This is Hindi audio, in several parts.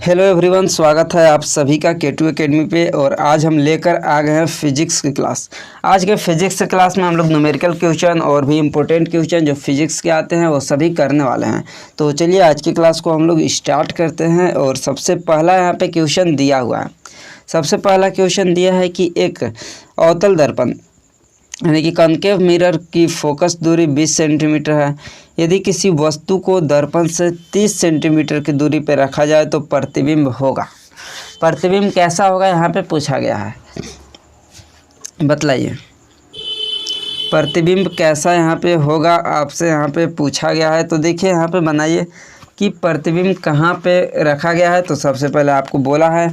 हेलो एवरीवन, स्वागत है आप सभी का K2 एकेडमी पे। और आज हम लेकर आ गए हैं फिजिक्स की क्लास। आज के फिजिक्स की क्लास में हम लोग न्यूमेरिकल क्वेश्चन और भी इम्पोर्टेंट क्वेश्चन जो फिजिक्स के आते हैं वो सभी करने वाले हैं। तो चलिए आज की क्लास को हम लोग स्टार्ट करते हैं। और सबसे पहला यहाँ पे क्वेश्चन दिया हुआ है। सबसे पहला क्वेश्चन दिया है कि एक अवतल दर्पण यानी कि कॉन्केव मिरर की फोकस दूरी 20 सेंटीमीटर है। यदि किसी वस्तु को दर्पण से 30 सेंटीमीटर की दूरी पर रखा जाए तो प्रतिबिंब होगा। प्रतिबिंब कैसा होगा यहाँ पे पूछा गया है, बतलाइए। प्रतिबिंब कैसा यहाँ पे होगा आपसे यहाँ पे पूछा गया है। तो देखिए यहाँ पे बनाइए कि प्रतिबिंब कहाँ पे रखा गया है। तो सबसे पहले आपको बोला है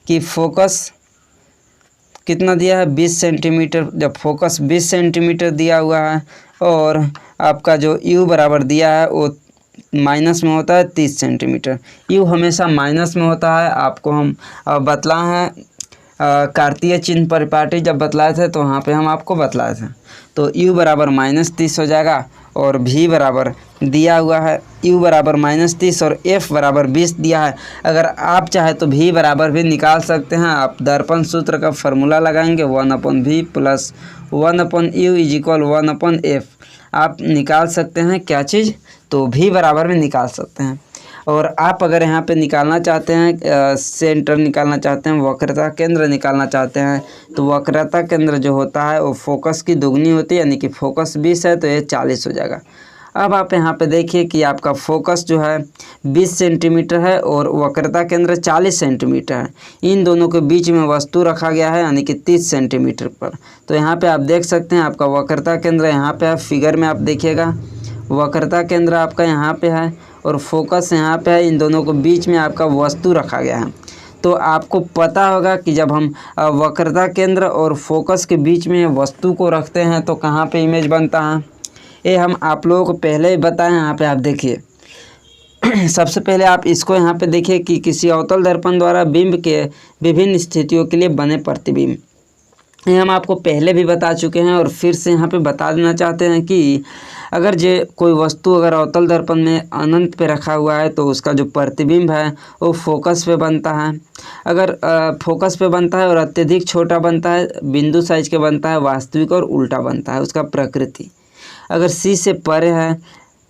कि फोकस कितना दिया है, 20 सेंटीमीटर। जब फोकस 20 सेंटीमीटर दिया हुआ है और आपका जो यू बराबर दिया है वो माइनस में होता है 30 सेंटीमीटर। यू हमेशा माइनस में होता है। आपको हम बतलाए हैं कार्तीय चिन्ह परिपाटी जब बतलाए थे तो वहाँ पे हम आपको बतलाए थे। तो यू बराबर -30 हो जाएगा और भी बराबर दिया हुआ है u बराबर -30 और f बराबर 20 दिया है। अगर आप चाहे तो v बराबर भी निकाल सकते हैं। आप दर्पण सूत्र का फॉर्मूला लगाएंगे 1/v plus 1/u is equal 1/f। आप निकाल सकते हैं क्या चीज़, तो v बराबर भी निकाल सकते हैं। और आप अगर यहाँ पे निकालना चाहते हैं सेंटर निकालना चाहते हैं, वक्रता केंद्र निकालना चाहते हैं, तो वक्रता केंद्र जो होता है वो फोकस की दुगनी होती है। यानी कि फोकस 20 है तो ये 40 हो जाएगा। अब आप यहाँ पे देखिए कि आपका फोकस जो है 20 सेंटीमीटर है और वक्रता केंद्र 40 सेंटीमीटर है। इन दोनों के बीच में वस्तु रखा गया है यानी कि 30 सेंटीमीटर पर। तो यहाँ पे आप देख सकते हैं आपका वक्रता केंद्र यहाँ पे है। फिगर में आप देखिएगा वक्रता केंद्र आपका यहाँ पे है और फोकस यहाँ पे है। इन दोनों के बीच में आपका वस्तु रखा गया है। तो आपको पता होगा कि जब हम वक्रता केंद्र और फोकस के बीच में वस्तु को रखते हैं तो कहाँ पे इमेज बनता है, ये हम आप लोगों को पहले ही बताएं। यहाँ पे आप देखिए सबसे पहले आप इसको यहाँ पे देखिए कि किसी अवतल दर्पण द्वारा बिंब के विभिन्न स्थितियों के लिए बने प्रतिबिंब। ये हम आपको पहले भी बता चुके हैं और फिर से यहाँ पे बता देना चाहते हैं कि अगर कोई वस्तु अगर अवतल दर्पण में अनंत पे रखा हुआ है तो उसका जो प्रतिबिंब है वो फोकस पे बनता है। अगर फोकस पे बनता है और अत्यधिक छोटा बनता है, बिंदु साइज के बनता है, वास्तविक और उल्टा बनता है उसका प्रकृति। अगर सी से परे है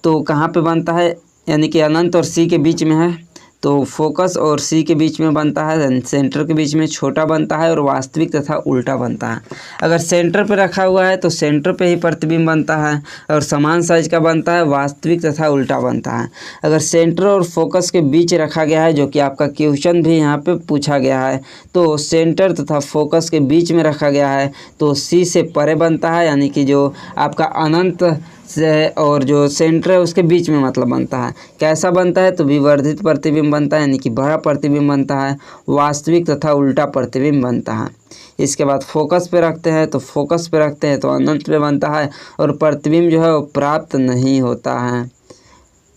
तो कहाँ पे बनता है, यानी कि अनंत और सी के बीच में है तो फोकस और सी के बीच में बनता है, सेंटर के बीच में छोटा बनता है और वास्तविक तथा उल्टा बनता है। अगर सेंटर पे रखा हुआ है तो सेंटर पे ही प्रतिबिंब बनता है और समान साइज का बनता है, वास्तविक तथा उल्टा बनता है। अगर सेंटर और फोकस के बीच रखा गया है, जो कि आपका क्वेश्चन भी यहाँ पे पूछा गया है, तो सेंटर तथा फोकस के बीच में रखा गया है तो सी से परे बनता है, यानी कि जो आपका अनंत से और जो सेंटर है उसके बीच में मतलब बनता है। कैसा बनता है, तो विवर्धित प्रतिबिंब बनता है, यानी कि बड़ा प्रतिबिंब बनता है, वास्तविक तथा उल्टा प्रतिबिंब बनता है। इसके बाद फोकस पे रखते हैं तो फोकस पे रखते हैं तो अनंत पे बनता है और प्रतिबिंब जो है वो प्राप्त नहीं होता है।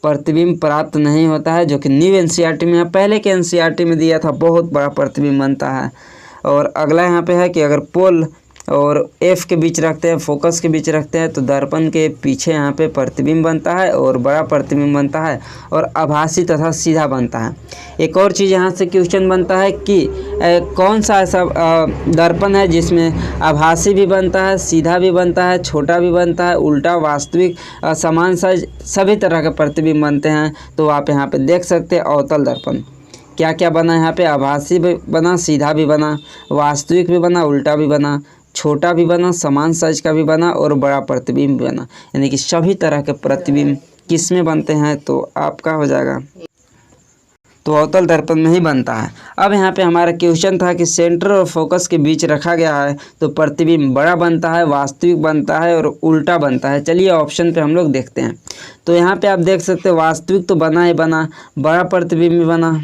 प्रतिबिंब प्राप्त नहीं होता है, जो कि न्यू एनसीईआरटी में है। पहले के एनसीईआरटी में दिया था बहुत बड़ा प्रतिबिंब बनता है। और अगला यहाँ पे है कि अगर पोल और एफ के बीच रखते हैं, फोकस के बीच रखते हैं तो दर्पण के पीछे यहाँ पे प्रतिबिंब बनता है और बड़ा प्रतिबिंब बनता है और आभासी तथा सीधा बनता है। एक और चीज़ यहाँ से क्वेश्चन बनता है कि कौन सा ऐसा दर्पण है जिसमें आभासी भी बनता है, सीधा भी बनता है, छोटा भी बनता है, उल्टा, वास्तविक, समान साइज, सभी तरह के प्रतिबिंब बनते हैं। तो आप यहाँ पे देख सकते हैं अवतल दर्पण क्या क्या बना। यहाँ पे आभासी भी बना, सीधा भी बना, वास्तविक भी बना, उल्टा भी बना, छोटा भी बना, समान साइज का भी बना और बड़ा प्रतिबिंब भी बना। यानी कि सभी तरह के प्रतिबिंब किस में बनते हैं, तो आपका हो जाएगा तो अवतल दर्पण में ही बनता है। अब यहाँ पे हमारा क्वेश्चन था कि सेंटर और फोकस के बीच रखा गया है तो प्रतिबिंब बड़ा बनता है, वास्तविक बनता है और उल्टा बनता है। चलिए ऑप्शन पे हम लोग देखते हैं। तो यहाँ पे आप देख सकते हैं वास्तविक तो बना ही बना, बड़ा प्रतिबिंब भी बना,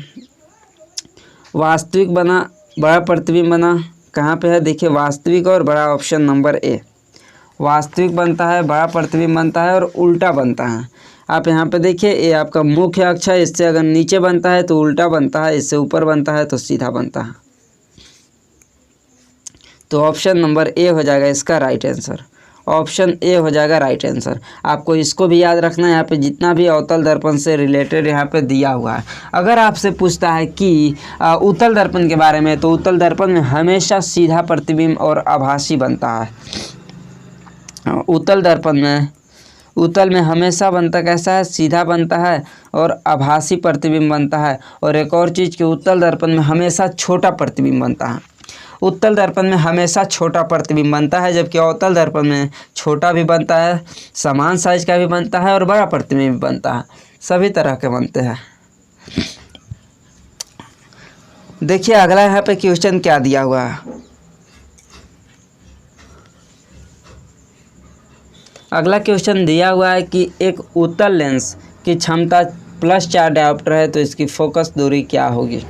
वास्तविक बना, बड़ा प्रतिबिंब बना। कहाँ पे है, देखिए वास्तविक और बड़ा, ऑप्शन नंबर ए। वास्तविक बनता है, बड़ा प्रतिबिंब बनता है और उल्टा बनता है। आप यहाँ पे देखिए ये आपका मुख्य अक्ष है, इससे अगर नीचे बनता है तो उल्टा बनता है, इससे ऊपर बनता है तो सीधा बनता है। तो ऑप्शन नंबर ए हो जाएगा इसका राइट आंसर। ऑप्शन ए हो जाएगा राइट आंसर। आपको इसको भी याद रखना है, यहाँ पे जितना भी अवतल दर्पण से रिलेटेड यहाँ पे दिया हुआ है। अगर आपसे पूछता है कि उत्तल दर्पण के बारे में, तो उत्तल दर्पण में हमेशा सीधा प्रतिबिंब और आभासी बनता है। उत्तल में हमेशा बनता कैसा है, सीधा बनता है और आभासी प्रतिबिंब बनता है। और एक और चीज़ कि उत्तल दर्पण में हमेशा छोटा प्रतिबिंब बनता है। उत्तल दर्पण में हमेशा छोटा प्रतिबिंब बनता है, जबकि अवतल दर्पण में छोटा भी बनता है, समान साइज का भी बनता है और बड़ा प्रतिबिंब भी बनता है, सभी तरह के बनते हैं। देखिए अगला यहाँ पे क्वेश्चन क्या दिया हुआ है। अगला क्वेश्चन दिया हुआ है कि एक उत्तल लेंस की क्षमता +4 डायोप्टर है, तो इसकी फोकस दूरी क्या होगी।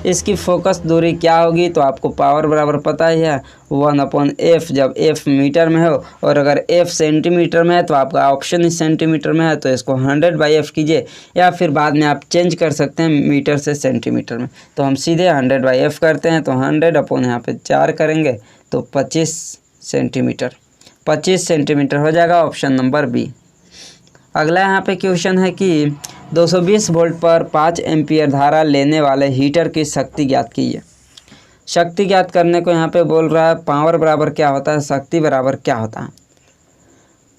इसकी फोकस दूरी क्या होगी, तो आपको पावर बराबर पता ही है 1/f, जब f मीटर में हो और अगर f सेंटीमीटर में है तो आपका ऑप्शन ही सेंटीमीटर में है, तो इसको 100/f कीजिए, या फिर बाद में आप चेंज कर सकते हैं मीटर से सेंटीमीटर में। तो हम सीधे 100/f करते हैं, तो 100 यहाँ पे 4 करेंगे तो 25 सेंटीमीटर, 25 सेंटीमीटर हो जाएगा, ऑप्शन नंबर बी। अगला यहाँ पे क्वेश्चन है कि 220 वोल्ट पर 5 एम्पियर धारा लेने वाले हीटर की शक्ति ज्ञात कीजिए। शक्ति ज्ञात करने को यहाँ पे बोल रहा है पावर बराबर क्या होता है, शक्ति बराबर क्या होता है।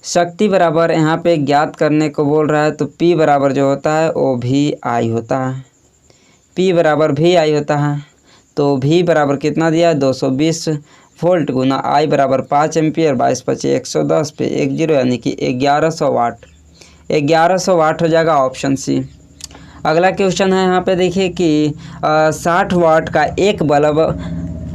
शक्ति बराबर यहाँ पे ज्ञात करने को बोल रहा है, तो P बराबर जो होता है वो VI होता है, P बराबर VI होता है। तो V बराबर कितना दिया है, 220 वोल्ट गुना I बराबर 5 एम्पियर, 22×5 110 पे 10, यानी कि 1100 वाट। 1100 वाट हो जाएगा, ऑप्शन सी। अगला क्वेश्चन है यहाँ पे देखिए कि 60 वाट का एक बल्ब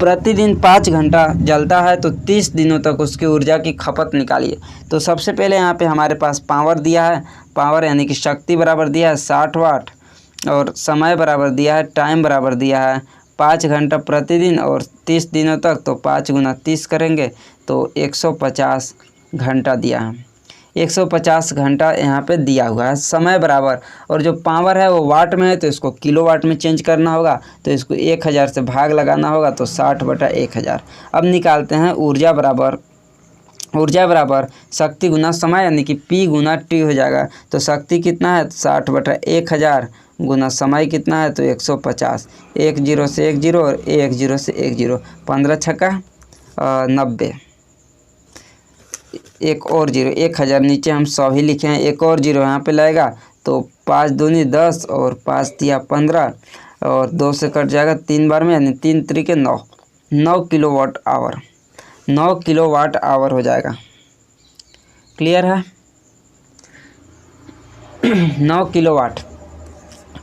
प्रतिदिन 5 घंटा जलता है, तो 30 दिनों तक उसकी ऊर्जा की खपत निकालिए। तो सबसे पहले यहाँ पे हमारे पास पावर दिया है, पावर यानी कि शक्ति बराबर दिया है 60 वाट, और समय बराबर दिया है, टाइम बराबर दिया है 5 घंटा प्रतिदिन और 30 दिनों तक, तो 5 × 30 करेंगे तो 150 घंटा दिया है। 150 घंटा यहाँ पे दिया हुआ है। समय बराबर, और जो पावर है वो वाट में है तो इसको किलोवाट में चेंज करना होगा, तो इसको 1000 से भाग लगाना होगा, तो 60/1000। अब निकालते हैं ऊर्जा बराबर शक्ति गुना समय, यानी कि P गुना T हो जाएगा। तो शक्ति कितना है, 60/1000 गुना समय कितना है, तो 150। 1 0 से 1 0 और 1 0 से 1 0, 15 छक्का 90, एक और 0, 1000 नीचे हम 100 ही लिखे हैं, एक और 0 यहाँ पे लगेगा, तो 5 दूनी 10 और 5 दिया 15 और 2 से कट जाएगा 3 बार में, यानी 3 3 9, 9 किलोवाट आवर, 9 किलोवाट आवर हो जाएगा। क्लियर है, 9 किलोवाट।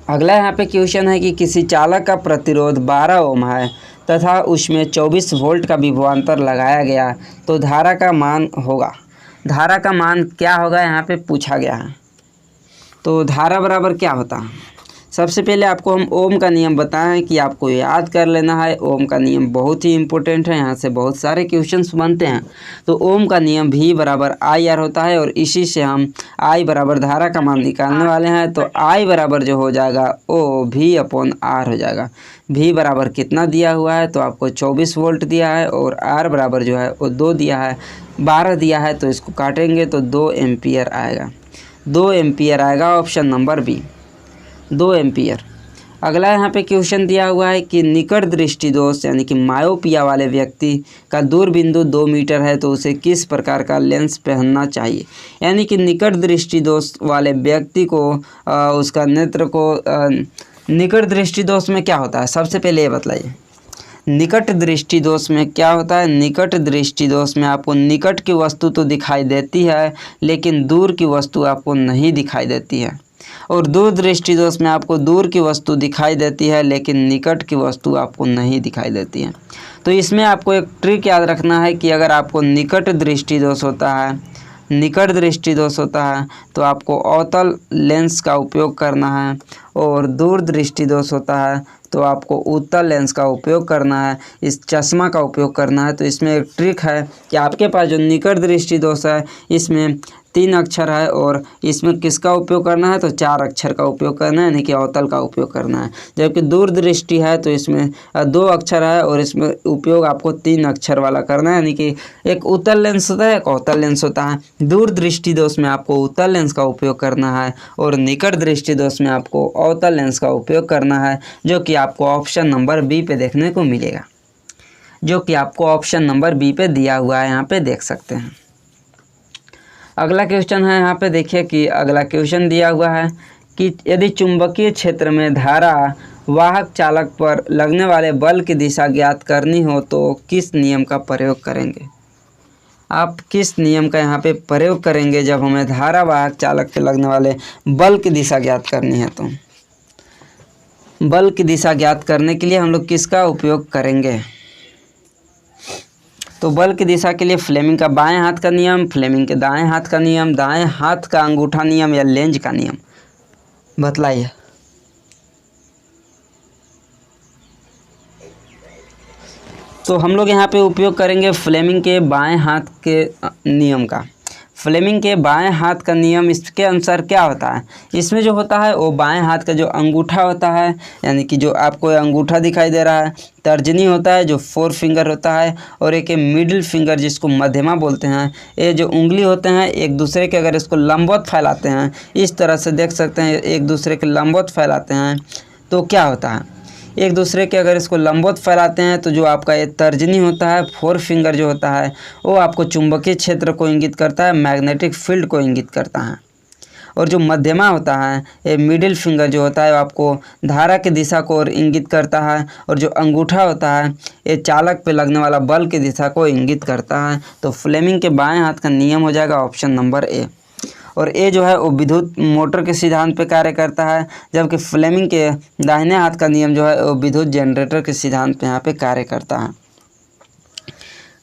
अगला यहाँ पे क्वेश्चन है कि किसी चालक का प्रतिरोध 12 ओम है तथा उसमें 24 वोल्ट का विभवांतर लगाया गया, तो धारा का मान होगा। धारा का मान क्या होगा यहाँ पे पूछा गया है। तो धारा बराबर क्या होता है, सबसे पहले आपको हम ओम का नियम बताएं कि आपको याद कर लेना है। ओम का नियम बहुत ही इंपॉर्टेंट है, यहाँ से बहुत सारे क्वेश्चंस बनते हैं। तो ओम का नियम V बराबर IR होता है, और इसी से हम I बराबर धारा का मान निकालने वाले हैं। तो I बराबर जो हो जाएगा वो V/R हो जाएगा। V बराबर कितना दिया हुआ है, तो आपको 24 वोल्ट दिया है, और R बराबर जो है वो 2 दिया है, 12 दिया है, तो इसको काटेंगे तो 2 एम्पियर आएगा, 2 एम्पियर आएगा, ऑप्शन नंबर बी, 2 एम्पियर। अगला यहाँ पे क्वेश्चन दिया हुआ है कि निकट दृष्टि दोष यानी कि मायोपिया वाले व्यक्ति का दूरबिंदु 2 मीटर है, तो उसे किस प्रकार का लेंस पहनना चाहिए। यानी कि निकट दृष्टि दोष वाले व्यक्ति को उसका नेत्र को निकट दृष्टि दोष में क्या होता है, सबसे पहले ये बतलाइए। निकट दृष्टि दोष में क्या होता है, निकट दृष्टि दोष में आपको निकट की वस्तु तो दिखाई देती है, लेकिन दूर की वस्तु आपको नहीं दिखाई देती है। और दूर दृष्टि दोष में आपको दूर की वस्तु दिखाई देती है, लेकिन निकट की वस्तु आपको नहीं दिखाई देती है। तो इसमें आपको एक ट्रिक याद रखना है कि अगर आपको निकट दृष्टि दोष होता है, निकट दृष्टि दोष होता है, तो आपको अवतल लेंस का उपयोग करना है। और दूरदृष्टि दोष होता है तो आपको उत्तल लेंस का उपयोग करना है, इस चश्मा का उपयोग करना है। तो इसमें एक ट्रिक है कि आपके पास जो निकट दृष्टि दोष है इसमें 3 अक्षर है और इसमें किसका उपयोग करना है तो 4 अक्षर का उपयोग करना है, यानी कि अवतल का उपयोग करना है। जबकि दूरदृष्टि है तो इसमें 2 अक्षर है और इसमें उपयोग आपको 3 अक्षर वाला करना है, यानी कि एक उत्तल लेंस होता है, एक अवतल लेंस होता है। दूरदृष्टि दोष में आपको उत्तल लेंस का उपयोग करना है और निकट दृष्टि दोष में आपको अवतल लेंस का उपयोग करना है, जो कि आपको ऑप्शन नंबर बी पे देखने को मिलेगा, जो कि आपको ऑप्शन नंबर बी पे दिया हुआ है, यहाँ पे देख सकते हैं। अगला क्वेश्चन है, यहाँ पे देखिए कि अगला क्वेश्चन दिया हुआ है कि यदि चुंबकीय क्षेत्र में धारा वाहक चालक पर लगने वाले बल की दिशा ज्ञात करनी हो तो किस नियम का प्रयोग करेंगे। आप किस नियम का यहाँ पे प्रयोग करेंगे जब हमें धारा वाहक चालक पे लगने वाले बल की दिशा ज्ञात करनी है। तो बल की दिशा ज्ञात करने के लिए हम लोग किसका उपयोग करेंगे। तो बल की दिशा के लिए फ्लेमिंग का बाएं हाथ का नियम, फ्लेमिंग के दाएं हाथ का नियम, दाएं हाथ का अंगूठा नियम या लेंज का नियम, बतलाइए। तो हम लोग यहाँ पे उपयोग करेंगे फ्लेमिंग के बाएं हाथ के नियम का। फ्लेमिंग के बाएं हाथ का नियम इसके अनुसार क्या होता है, इसमें जो होता है वो बाएं हाथ का जो अंगूठा होता है, यानी कि जो आपको अंगूठा दिखाई दे रहा है, तर्जनी होता है जो 4 फिंगर होता है, और एक मिडिल फिंगर जिसको मध्यमा बोलते हैं। ये जो उंगली होते हैं एक दूसरे के अगर इसको लंबवत फैलाते हैं, इस तरह से देख सकते हैं, एक दूसरे के लंबवत फैलाते हैं तो क्या होता है, एक दूसरे के अगर इसको लंबवत फैलाते हैं तो जो आपका ये तर्जनी होता है 4 फिंगर जो होता है वो आपको चुंबकीय क्षेत्र को इंगित करता है, मैग्नेटिक फील्ड को इंगित करता है। और जो मध्यमा होता है ये मिडिल फिंगर जो होता है वो आपको धारा की दिशा को और इंगित करता है, और जो अंगूठा होता है ये चालक पे लगने वाला बल की दिशा को इंगित करता है। तो फ्लेमिंग के बाएं हाथ का नियम हो जाएगा ऑप्शन नंबर ए। और ए जो है वो विद्युत मोटर के सिद्धांत पे कार्य करता है, जबकि फ्लेमिंग के दाहिने हाथ का नियम जो है वो विद्युत जनरेटर के सिद्धांत पे यहाँ पे कार्य करता है।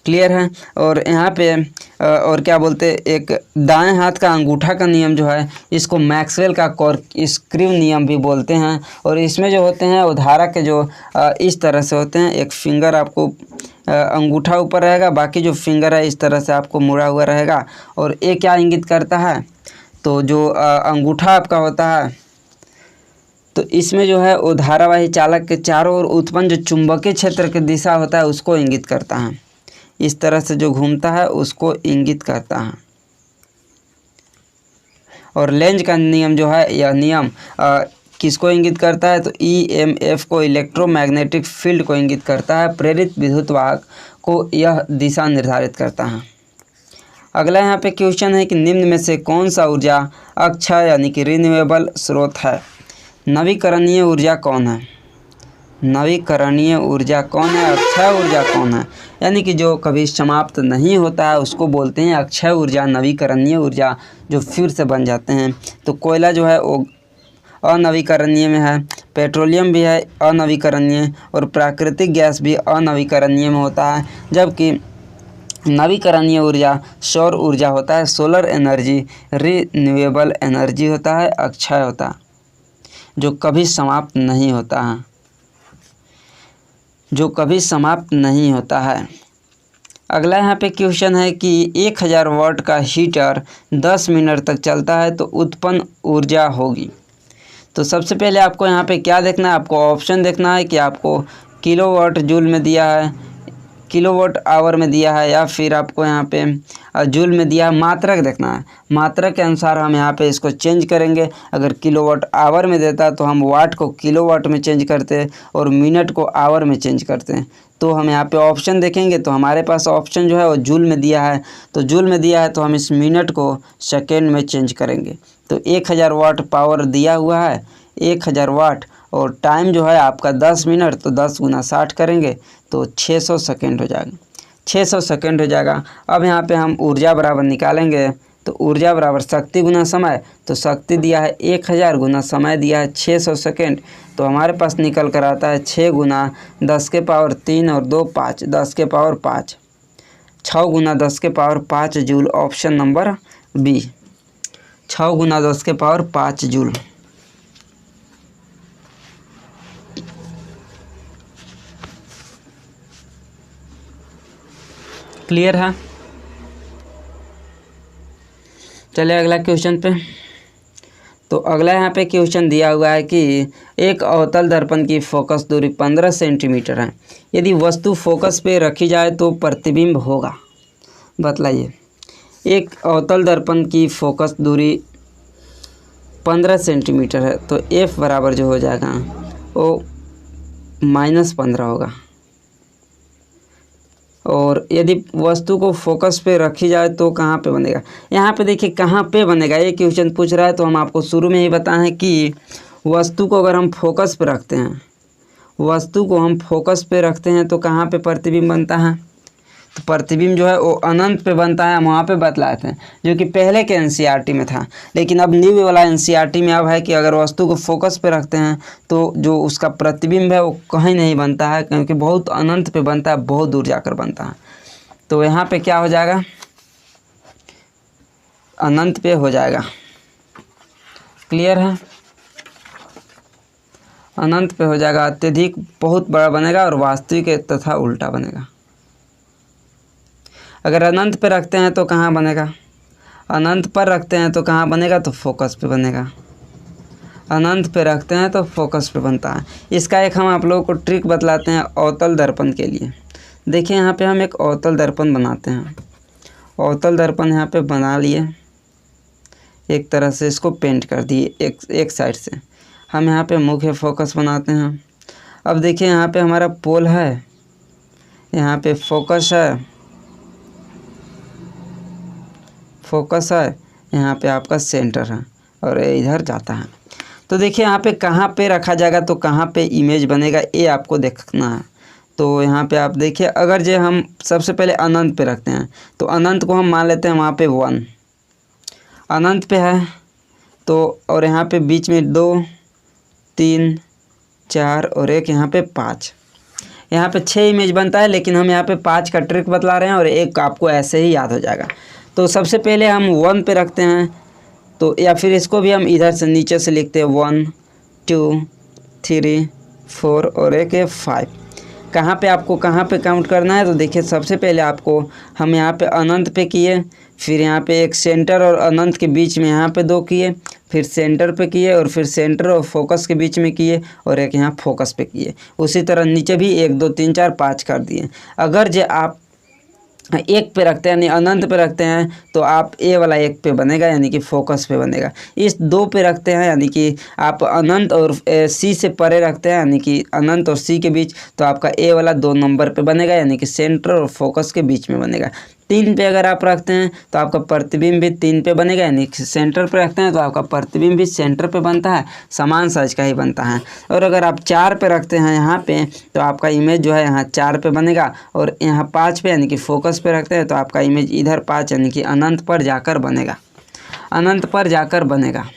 क्लियर है। और यहाँ पे और क्या बोलते हैं, एक दाएं हाथ का अंगूठा का नियम जो है इसको मैक्सवेल का कॉर्कस्क्रू नियम भी बोलते हैं। और इसमें जो होते हैं वो धारा के जो इस तरह से होते हैं, एक फिंगर आपको अंगूठा ऊपर रहेगा, बाकी जो फिंगर है इस तरह से आपको मुड़ा हुआ रहेगा। और ये क्या इंगित करता है, तो जो अंगूठा आपका होता है तो इसमें जो है वो धारावाही चालक के चारों ओर उत्पन्न जो चुंबकीय क्षेत्र की दिशा होता है उसको इंगित करता है, इस तरह से जो घूमता है उसको इंगित करता है। और लेंज का नियम जो है यह नियम किसको इंगित करता है, तो EMF को, इलेक्ट्रोमैग्नेटिक फील्ड को इंगित करता है। प्रेरित विद्युत वाहक को यह दिशा निर्धारित करता है। अगला यहाँ पे क्वेश्चन है कि निम्न में से कौन सा ऊर्जा अक्षय यानी कि रिन्यूएबल स्रोत है। नवीकरणीय ऊर्जा कौन है, नवीकरणीय ऊर्जा कौन है, अक्षय ऊर्जा कौन है, यानी कि जो कभी समाप्त नहीं होता है उसको बोलते हैं अक्षय ऊर्जा, नवीकरणीय ऊर्जा जो फिर से बन जाते हैं। तो कोयला जो है वो अनवीकरणीय में है, पेट्रोलियम भी है अनवीकरणीय, और प्राकृतिक गैस भी अनवीकरणीय में होता है। जबकि नवीकरणीय ऊर्जा सौर ऊर्जा होता है, सोलर एनर्जी रिन्यूएबल एनर्जी होता है, अक्षय होता है, जो कभी समाप्त नहीं होता है, जो कभी समाप्त नहीं होता है। अगला यहाँ पे क्वेश्चन है कि 1000 वाट का हीटर 10 मिनट तक चलता है तो उत्पन्न ऊर्जा होगी। तो सबसे पहले आपको यहाँ पे क्या देखना है, आपको ऑप्शन देखना है कि आपको किलोवाट जूल में दिया है, किलोवाट आवर में दिया है, या फिर आपको यहाँ पे जूल में दिया है। मात्रक देखना है, मात्रक के अनुसार हम यहाँ पे इसको चेंज करेंगे। अगर किलोवाट आवर में देता है तो हम वाट को किलोवाट में चेंज करते हैं और मिनट को आवर में चेंज करते हैं। तो हम यहाँ पे ऑप्शन देखेंगे तो हमारे पास ऑप्शन जो है वो जूल में दिया है, तो जूल में दिया है तो हम इस मिनट को सेकेंड में चेंज करेंगे। तो 1000 वाट पावर दिया हुआ है, 1000 वाट, और टाइम जो है आपका 10 मिनट, तो 10 गुना 60 करेंगे तो 600 सेकेंड हो जाएगा, 600 सेकेंड हो जाएगा। अब यहाँ पे हम ऊर्जा बराबर निकालेंगे, तो ऊर्जा बराबर शक्ति गुना समय, तो शक्ति दिया है 1000 गुना समय दिया है 600 सेकेंड, तो हमारे पास निकल कर आता है 6 गुना 10 के पावर 3 और 2 5, 10 के पावर 5, 6 गुना 10 के power 5 joule, option number B, 6 गुना 10 के पावर 5 जूल। क्लियर है। चलिए अगला क्वेश्चन पे। तो अगला यहाँ पे क्वेश्चन दिया हुआ है कि एक अवतल दर्पण की फोकस दूरी 15 सेंटीमीटर है, यदि वस्तु फोकस पे रखी जाए तो प्रतिबिंब होगा। बतलाइए। एक अवतल दर्पण की फोकस दूरी 15 सेंटीमीटर है, तो एफ बराबर जो हो जाएगा वो -15 होगा। और यदि वस्तु को फोकस पे रखी जाए तो कहाँ पे बनेगा। यहाँ पे देखिए कहाँ पे बनेगा, ये क्वेश्चन पूछ रहा है। तो हम आपको शुरू में ही बताएं कि वस्तु को अगर हम फोकस पे रखते हैं, वस्तु को हम फोकस पे रखते हैं तो कहाँ पे प्रतिबिंब बनता है। तो प्रतिबिंब जो है वो अनंत पे बनता है। हम वहाँ पे बतलाए थे, जो कि पहले के एनसीईआरटी में था। लेकिन अब न्यू वाला एनसीईआरटी में अब है कि अगर वस्तु को फोकस पे रखते हैं तो जो उसका प्रतिबिंब है वो कहीं नहीं बनता है, क्योंकि बहुत अनंत पे बनता है, बहुत दूर जाकर बनता है। तो यहाँ पे क्या हो जाएगा, अनंत पे हो जाएगा। क्लियर है, अनंत पे हो जाएगा, अत्यधिक बहुत बड़ा बनेगा और वास्तविक तथा उल्टा बनेगा। अगर अनंत पे रखते हैं तो कहाँ बनेगा, अनंत पर रखते हैं तो कहाँ बनेगा, तो फोकस पे बनेगा। अनंत पे रखते हैं तो फोकस पे बनता है। इसका एक हम आप लोगों को ट्रिक बतलाते हैं अवतल दर्पण के लिए। देखिए यहाँ पे हम एक अवतल दर्पण बनाते हैं। अवतल दर्पण यहाँ पे बना लिए, एक तरह से इसको पेंट कर दिए एक साइड से। हम यहाँ पे मुख्य फोकस बनाते हैं। अब देखिए यहाँ पे हमारा पोल है, यहाँ पे फोकस है, फोकस है, यहाँ पे आपका सेंटर है और इधर जाता है। तो देखिए यहाँ पे कहाँ पे रखा जाएगा, तो कहाँ पे इमेज बनेगा ये आपको देखना है। तो यहाँ पे आप देखिए, अगर जो हम सबसे पहले अनंत पे रखते हैं तो अनंत को हम मान लेते हैं वहाँ पे 1 अनंत पे है। तो और यहाँ पे बीच में 2 3 4 और एक यहाँ पे 5, यहाँ पे 6 इमेज बनता है। लेकिन हम यहाँ पे 5 का ट्रिक बतला रहे हैं और एक आपको ऐसे ही याद हो जाएगा। तो सबसे पहले हम 1 पे रखते हैं, तो या फिर इसको भी हम इधर से नीचे से लिखते हैं 1 2 3 4 और एक 5। कहाँ पे आपको कहाँ पे काउंट करना है, तो देखिए सबसे पहले आपको हम यहाँ पे अनंत पे किए, फिर यहाँ पे एक सेंटर और अनंत के बीच में यहाँ पे 2 किए, फिर सेंटर पे किए और फिर सेंटर और फोकस के बीच में किए और एक यहाँ फोकस पे किए। उसी तरह नीचे भी 1 2 3 4 5 कर दिए। अगर जो आप 1 पे रखते हैं यानी अनंत पे रखते हैं तो आप ए वाला 1 पे बनेगा, यानी कि फोकस पे बनेगा। इस 2 पे रखते हैं यानी कि आप अनंत और सी से परे रखते हैं, यानी कि अनंत और सी के बीच, तो आपका ए वाला 2 नंबर पे बनेगा, यानी कि सेंटर और फोकस के बीच में बनेगा। 3 पे अगर आप रखते हैं तो आपका प्रतिबिंब भी 3 पे बनेगा, यानी कि सेंटर पे रखते हैं तो आपका प्रतिबिंब भी सेंटर पे बनता है, समान साइज का ही बनता है। और अगर आप 4 पे रखते हैं यहाँ पे तो आपका इमेज जो है यहाँ 4 पे बनेगा, और यहाँ 5 पे यानी कि फोकस पे रखते हैं तो आपका इमेज इधर 5 यानी कि अनंत पर जाकर बनेगा, अनंत पर जाकर बनेगा।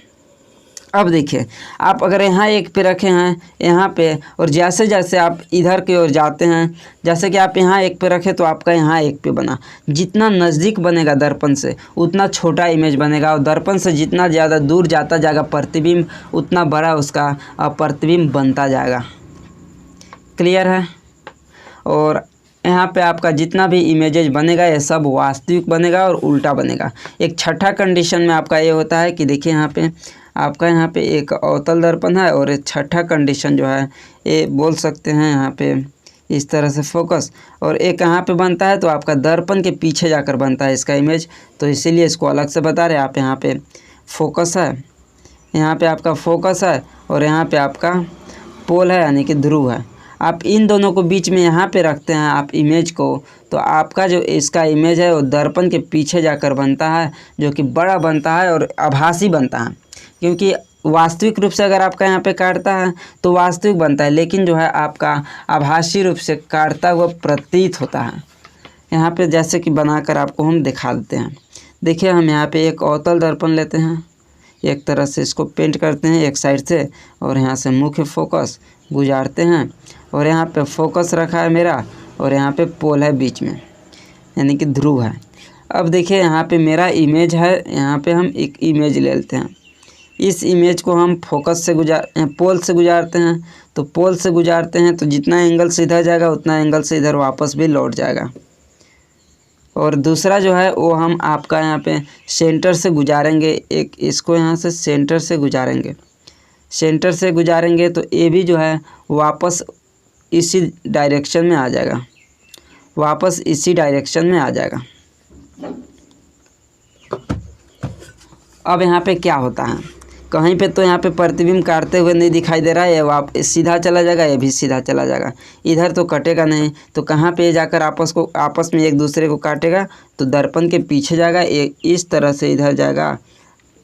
अब देखिए आप अगर यहाँ 1 पे रखे हैं यहाँ पे, और जैसे जैसे आप इधर की ओर जाते हैं, जैसे कि आप यहाँ 1 पे रखे तो आपका यहाँ 1 पे बना। जितना नज़दीक बनेगा दर्पण से उतना छोटा इमेज बनेगा, और दर्पण से जितना ज़्यादा दूर जाता जाएगा प्रतिबिंब उतना बड़ा उसका प्रतिबिंब बनता जाएगा। क्लियर है। और यहाँ पे आपका जितना भी इमेजेज बनेगा ये सब वास्तविक बनेगा और उल्टा बनेगा। एक छठा कंडीशन में आपका ये होता है कि देखिए यहाँ पे आपका यहाँ पे एक अवतल दर्पण है, और एक छठा कंडीशन जो है ये बोल सकते हैं यहाँ पे इस तरह से फोकस, और एक कहाँ पे बनता है तो आपका दर्पण के पीछे जाकर बनता है इसका इमेज। तो इसीलिए इसको अलग से बता रहे हैं। आप यहाँ पे फोकस है, यहाँ पे आपका फोकस है, और यहाँ पे आपका पोल है यानी कि ध्रुव है। आप इन दोनों को बीच में यहाँ पे रखते हैं आप इमेज को, तो आपका जो इसका इमेज है वो दर्पण के पीछे जाकर बनता है, जो कि बड़ा बनता है और आभासी बनता है। क्योंकि वास्तविक रूप से अगर आपका यहाँ पे काटता है तो वास्तविक बनता है, लेकिन जो है आपका आभासी रूप से काटता हुआ प्रतीत होता है। यहाँ पे जैसे कि बनाकर आपको हम दिखा देते हैं। देखिए हम यहाँ पे एक अवतल दर्पण लेते हैं, एक तरह से इसको पेंट करते हैं एक साइड से, और यहाँ से मुख्य फोकस गुजारते हैं, और यहाँ पे फोकस रखा है मेरा, और यहाँ पे पोल है बीच में यानी कि ध्रुव है। अब देखिए यहाँ पे मेरा इमेज है, यहाँ पे हम एक इमेज ले लेते हैं। इस इमेज को हम फोकस से पोल से गुजारते हैं, तो पोल से गुजारते हैं तो जितना एंगल से इधर जाएगा उतना एंगल से इधर वापस भी लौट जाएगा। और दूसरा जो है वो हम आपका यहाँ पे सेंटर से गुजारेंगे, एक इसको यहाँ से सेंटर से गुजारेंगे, सेंटर से गुजारेंगे तो ये भी जो है वापस इसी डायरेक्शन में आ जाएगा, वापस इसी डायरेक्शन में आ जाएगा। अब यहाँ पे क्या होता है, कहीं पे तो यहाँ पे प्रतिबिंब काटते हुए नहीं दिखाई दे रहा है, ये सीधा चला जाएगा, ये भी सीधा चला जाएगा, इधर तो कटेगा नहीं, तो कहाँ पे जाकर आपस में एक दूसरे को काटेगा, तो दर्पण के पीछे जाएगा, ये इस तरह से इधर जाएगा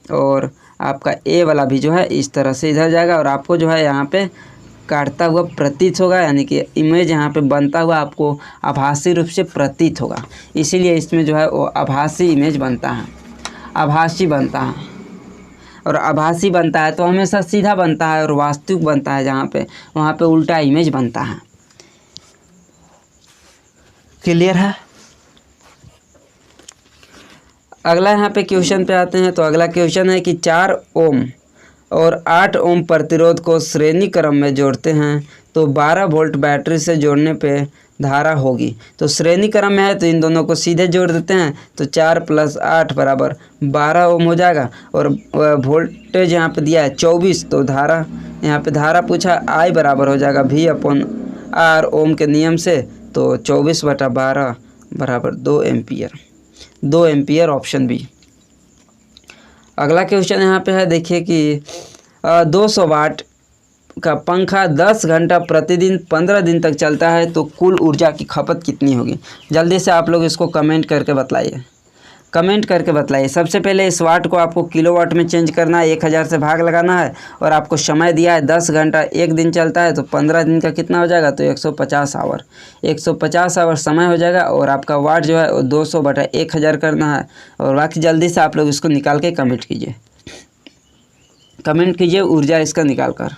और आपका ए वाला भी जो है इस तरह से इधर जाएगा और आपको जो है यहाँ पे काटता हुआ प्रतीत होगा, यानी कि इमेज यहाँ पे बनता हुआ आपको आभासी रूप से प्रतीत होगा। इसीलिए इसमें जो है वो आभासी इमेज बनता है, आभासी बनता है। और आभासी बनता है तो हमेशा सीधा बनता है और वास्तविक बनता है जहाँ पे, वहाँ पे उल्टा इमेज बनता है। क्लियर है। अगला यहाँ पे क्वेश्चन पे आते हैं। तो अगला क्वेश्चन है कि 4 ओम और 8 ओम प्रतिरोध को श्रेणी क्रम में जोड़ते हैं तो 12 वोल्ट बैटरी से जोड़ने पे धारा होगी। तो श्रेणी क्रम में है तो इन दोनों को सीधे जोड़ देते हैं, तो 4 + 8 = 12 ओम हो जाएगा। और वोल्टेज यहाँ पे दिया है 24, तो धारा यहाँ पे धारा पूछा I बराबर हो जाएगा V/R ओम के नियम से, तो 24/12 = 2 एम्पियर, 2 एम्पियर ऑप्शन बी। अगला क्वेश्चन यहाँ पे है, देखिए कि 200 वाट का पंखा 10 घंटा प्रतिदिन 15 दिन तक चलता है तो कुल ऊर्जा की खपत कितनी होगी। जल्दी से आप लोग इसको कमेंट करके बतलाइए, कमेंट करके बतलाइए। सबसे पहले इस वाट को आपको किलोवाट में चेंज करना है, 1000 से भाग लगाना है और आपको समय दिया है 10 घंटा, एक दिन चलता है तो 15 दिन का कितना हो जाएगा, तो 150 आवर, 150 आवर समय हो जाएगा। और आपका वाट जो है वो 200/1000 करना है। और बाकी जल्दी से आप लोग इसको निकाल के कमेंट कीजिए, कमेंट कीजिए ऊर्जा इसका निकाल कर।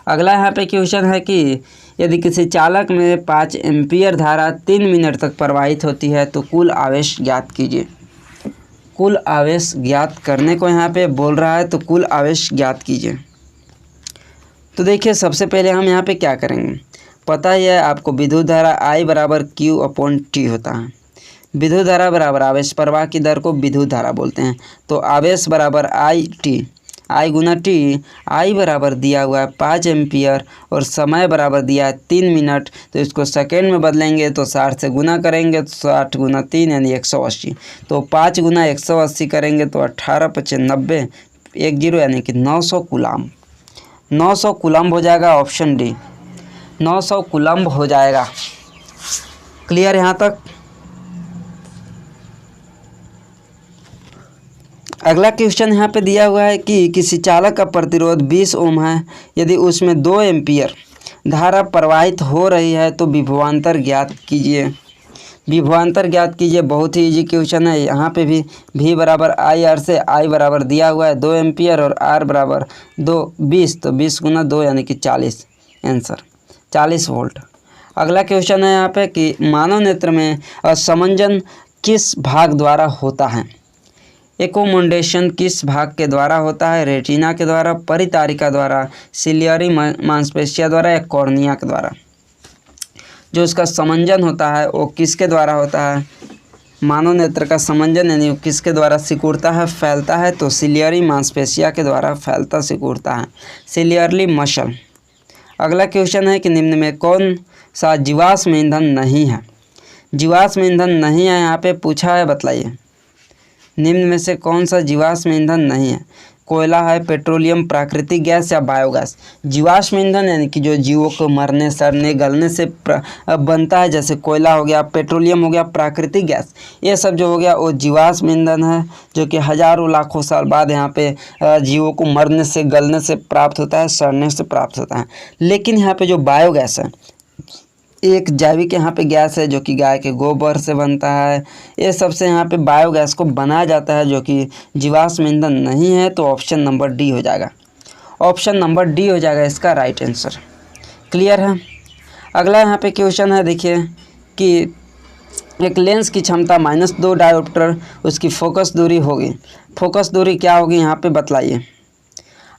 अगला यहाँ पे क्वेश्चन है कि यदि किसी चालक में 5 एम्पियर धारा 3 मिनट तक प्रवाहित होती है तो कुल आवेश ज्ञात कीजिए। कुल आवेश ज्ञात करने को यहाँ पे बोल रहा है, तो कुल आवेश ज्ञात कीजिए। तो देखिए सबसे पहले हम यहाँ पे क्या करेंगे, पता ही है आपको विद्युत धारा I = Q/T होता है। विद्युत धारा बराबर आवेश प्रवाह की दर को विद्युत धारा बोलते हैं। तो आवेश बराबर I गुना T, I बराबर दिया हुआ है 5 एम्पियर और समय बराबर दिया है 3 मिनट। तो इसको सेकेंड में बदलेंगे तो 60 से गुना करेंगे तो 60 × 3 यानी 180। तो 5 × 180 करेंगे तो 18×5 = 10 यानी कि 900 कूलम्ब, 900 कूलम्ब हो जाएगा ऑप्शन डी, 900 कूलम्ब हो जाएगा। क्लियर यहाँ तक। अगला क्वेश्चन यहाँ पे दिया हुआ है कि किसी चालक का प्रतिरोध 20 ओम है, यदि उसमें 2 एम्पियर धारा प्रवाहित हो रही है तो विभवांतर ज्ञात कीजिए। विभवांतर ज्ञात कीजिए, बहुत ही इजी क्वेश्चन है। यहाँ पे भी V = IR से I बराबर दिया हुआ है 2 एम्पियर और R बराबर 20, तो 20 × 2 यानी कि 40, आंसर 40 वोल्ट। अगला क्वेश्चन है यहाँ पे कि मानव नेत्र में असमंजन किस भाग द्वारा होता है। एकोमोडेशन किस भाग के द्वारा होता है, रेटिना के द्वारा, परितारिका द्वारा, सिलियरी मांसपेशिया द्वारा या कॉर्निया के द्वारा। जो इसका समंजन होता है वो किसके द्वारा होता है, मानव नेत्र का समंजन यानी किसके द्वारा सिकुड़ता है, फैलता है, तो सिलियरी मांसपेशिया के द्वारा फैलता सिकुड़ता है, सिलियरली मसल। अगला क्वेश्चन है कि निम्न में कौन सा जीवाश्म ईंधन नहीं है। जीवाश्म ईंधन नहीं है यहाँ पे पूछा है, बताइए निम्न में से कौन सा जीवाश्म ईंधन नहीं है। कोयला है, पेट्रोलियम, प्राकृतिक गैस या बायोगैस। जीवाश्म ईंधन यानी कि जो जीवों को मरने, सड़ने, गलने से बनता है, जैसे कोयला हो गया, पेट्रोलियम हो गया, प्राकृतिक गैस, ये सब जो हो गया वो जीवाश्म ईंधन है, जो कि हजारों लाखों साल बाद यहाँ पे जीवों को मरने से, गलने से प्राप्त होता है, सड़ने से प्राप्त होता है। लेकिन यहाँ पे जो बायोगैस है, एक जैविक यहाँ पे गैस है जो कि गाय के गोबर से बनता है, ये सबसे यहाँ पे बायोगैस को बनाया जाता है, जो कि जीवाश्म ईंधन नहीं है। तो ऑप्शन नंबर डी हो जाएगा, ऑप्शन नंबर डी हो जाएगा इसका राइट आंसर। क्लियर है। अगला यहाँ पे क्वेश्चन है, देखिए कि एक लेंस की क्षमता -2 डायोप्टर, उसकी फोकस दूरी होगी। फोकस दूरी क्या होगी यहाँ पे बतलाइए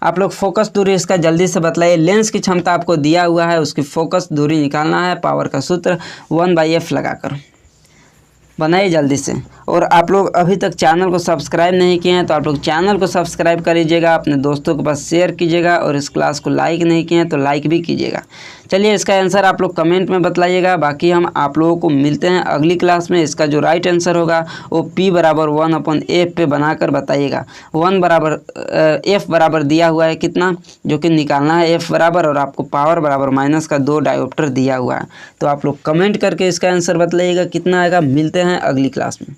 आप लोग, फोकस दूरी इसका जल्दी से बतलाइए। लेंस की क्षमता आपको दिया हुआ है, उसकी फोकस दूरी निकालना है, पावर का सूत्र 1/f लगाकर। बनाइए जल्दी से। और आप लोग अभी तक चैनल को सब्सक्राइब नहीं किए हैं तो आप लोग चैनल को सब्सक्राइब कर लीजिएगा, अपने दोस्तों के पास शेयर कीजिएगा और इस क्लास को लाइक नहीं किए हैं तो लाइक भी कीजिएगा। चलिए इसका आंसर आप लोग कमेंट में बतलाइएगा। बाकी हम आप लोगों को मिलते हैं अगली क्लास में। इसका जो राइट आंसर होगा वो P बराबर 1/f पे बनाकर बताइएगा। 1 बराबर f बराबर दिया हुआ है कितना, जो कि निकालना है f बराबर, और आपको पावर बराबर माइनस का 2 डायोप्टर दिया हुआ है। तो आप लोग कमेंट करके इसका आंसर बतलाइएगा कितना आएगा। मिलते हैं अगली क्लास में।